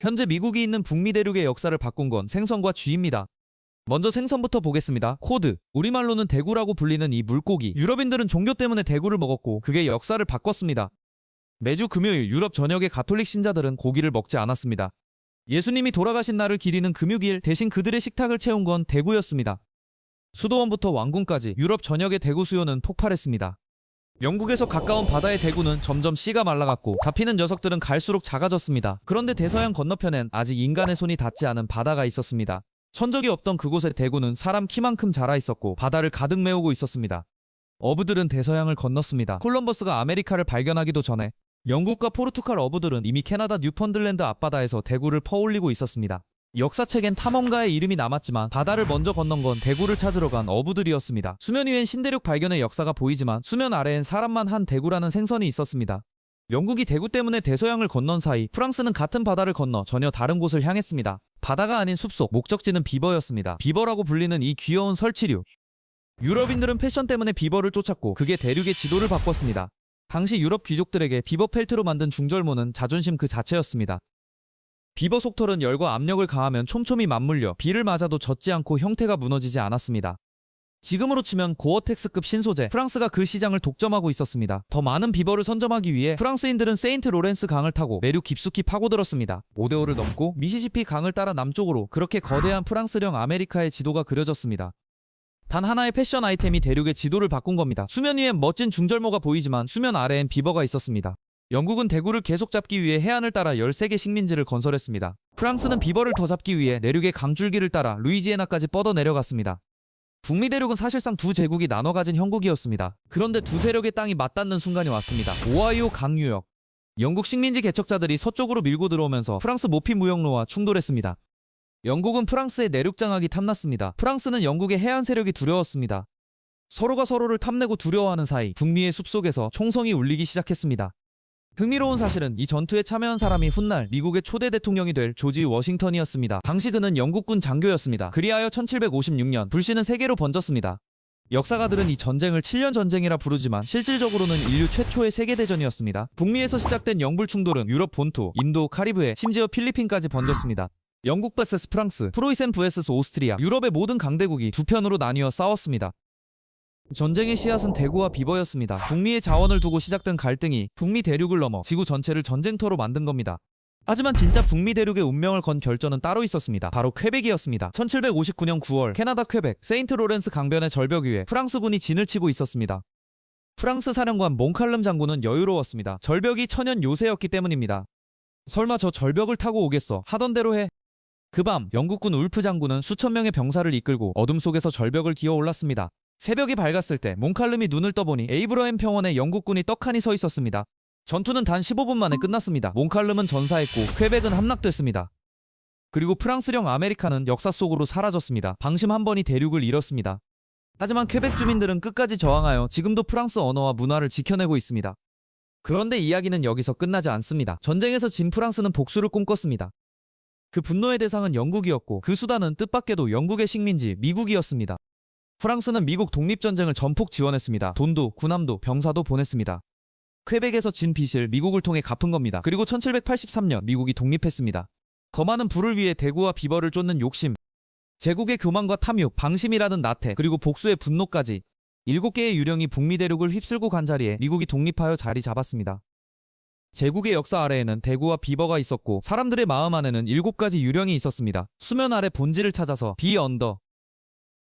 현재 미국이 있는 북미 대륙의 역사를 바꾼 건 생선과 쥐입니다. 먼저 생선부터 보겠습니다. 코드, 우리말로는 대구라고 불리는 이 물고기. 유럽인들은 종교 때문에 대구를 먹었고 그게 역사를 바꿨습니다. 매주 금요일 유럽 전역의 가톨릭 신자들은 고기를 먹지 않았습니다. 예수님이 돌아가신 날을 기리는 금육일, 대신 그들의 식탁을 채운 건 대구였습니다. 수도원부터 왕궁까지 유럽 전역의 대구 수요는 폭발했습니다. 영국에서 가까운 바다의 대구는 점점 씨가 말라갔고 잡히는 녀석들은 갈수록 작아졌습니다. 그런데 대서양 건너편엔 아직 인간의 손이 닿지 않은 바다가 있었습니다. 천적이 없던 그곳의 대구는 사람 키만큼 자라 있었고 바다를 가득 메우고 있었습니다. 어부들은 대서양을 건넜습니다. 콜럼버스가 아메리카를 발견하기도 전에 영국과 포르투갈 어부들은 이미 캐나다 뉴펀들랜드 앞바다에서 대구를 퍼올리고 있었습니다. 역사책엔 탐험가의 이름이 남았지만 바다를 먼저 건넌 건 대구를 찾으러 간 어부들이었습니다. 수면 위엔 신대륙 발견의 역사가 보이지만 수면 아래엔 사람만 한 대구라는 생선이 있었습니다. 영국이 대구 때문에 대서양을 건넌 사이 프랑스는 같은 바다를 건너 전혀 다른 곳을 향했습니다. 바다가 아닌 숲속, 목적지는 비버였습니다. 비버라고 불리는 이 귀여운 설치류. 유럽인들은 패션 때문에 비버를 쫓았고 그게 대륙의 지도를 바꿨습니다. 당시 유럽 귀족들에게 비버 펠트로 만든 중절모는 자존심 그 자체였습니다. 비버 속털은 열과 압력을 가하면 촘촘히 맞물려 비를 맞아도 젖지 않고 형태가 무너지지 않았습니다. 지금으로 치면 고어텍스급 신소재, 프랑스가 그 시장을 독점하고 있었습니다. 더 많은 비버를 선점하기 위해 프랑스인들은 세인트 로렌스 강을 타고 내륙 깊숙이 파고들었습니다. 오데오를 넘고 미시시피 강을 따라 남쪽으로, 그렇게 거대한 프랑스령 아메리카의 지도가 그려졌습니다. 단 하나의 패션 아이템이 대륙의 지도를 바꾼 겁니다. 수면 위엔 멋진 중절모가 보이지만 수면 아래엔 비버가 있었습니다. 영국은 대구를 계속 잡기 위해 해안을 따라 13개 식민지를 건설했습니다. 프랑스는 비버를 더 잡기 위해 내륙의 강줄기를 따라 루이지애나까지 뻗어 내려갔습니다. 북미 대륙은 사실상 두 제국이 나눠 가진 형국이었습니다. 그런데 두 세력의 땅이 맞닿는 순간이 왔습니다. 오하이오 강유역. 영국 식민지 개척자들이 서쪽으로 밀고 들어오면서 프랑스 모피 무역로와 충돌했습니다. 영국은 프랑스의 내륙 장악이 탐났습니다. 프랑스는 영국의 해안 세력이 두려웠습니다. 서로가 서로를 탐내고 두려워하는 사이 북미의 숲속에서 총성이 울리기 시작했습니다. 흥미로운 사실은 이 전투에 참여한 사람이 훗날 미국의 초대 대통령이 될 조지 워싱턴이었습니다. 당시 그는 영국군 장교였습니다. 그리하여 1756년 불씨는 세계로 번졌습니다. 역사가들은 이 전쟁을 7년 전쟁이라 부르지만 실질적으로는 인류 최초의 세계대전이었습니다. 북미에서 시작된 영불 충돌은 유럽 본토, 인도, 카리브해, 심지어 필리핀까지 번졌습니다. 영국 vs 프랑스, 프로이센 vs 오스트리아, 유럽의 모든 강대국이 두 편으로 나뉘어 싸웠습니다. 전쟁의 씨앗은 대구와 비버였습니다. 북미의 자원을 두고 시작된 갈등이 북미 대륙을 넘어 지구 전체를 전쟁터로 만든 겁니다. 하지만 진짜 북미 대륙의 운명을 건 결전은 따로 있었습니다. 바로 퀘벡이었습니다. 1759년 9월 캐나다 퀘벡 세인트 로렌스 강변의 절벽 위에 프랑스군이 진을 치고 있었습니다. 프랑스 사령관 몽칼름 장군은 여유로웠습니다. 절벽이 천연 요새였기 때문입니다. 설마 저 절벽을 타고 오겠어 하던 대로 해. 그 밤 영국군 울프 장군은 수천 명의 병사를 이끌고 어둠 속에서 절벽을 기어 올랐습니다. 새벽이 밝았을 때 몽칼름이 눈을 떠보니 에이브러햄 평원에 영국군이 떡하니 서 있었습니다. 전투는 단 15분 만에 끝났습니다. 몽칼름은 전사했고 퀘벡은 함락됐습니다. 그리고 프랑스령 아메리카는 역사 속으로 사라졌습니다. 방심 한 번이 대륙을 잃었습니다. 하지만 퀘벡 주민들은 끝까지 저항하여 지금도 프랑스 언어와 문화를 지켜내고 있습니다. 그런데 이야기는 여기서 끝나지 않습니다. 전쟁에서 진 프랑스는 복수를 꿈꿨습니다. 그 분노의 대상은 영국이었고 그 수단은 뜻밖에도 영국의 식민지 미국이었습니다. 프랑스는 미국 독립전쟁을 전폭 지원했습니다. 돈도, 군함도, 병사도 보냈습니다. 퀘벡에서 진 빚을 미국을 통해 갚은 겁니다. 그리고 1783년 미국이 독립했습니다. 더 많은 부를 위해 대구와 비버를 쫓는 욕심, 제국의 교만과 탐욕, 방심이라는 나태, 그리고 복수의 분노까지 7개의 유령이 북미 대륙을 휩쓸고 간 자리에 미국이 독립하여 자리 잡았습니다. 제국의 역사 아래에는 대구와 비버가 있었고 사람들의 마음 안에는 7가지 유령이 있었습니다. 수면 아래 본질을 찾아서 디 언더,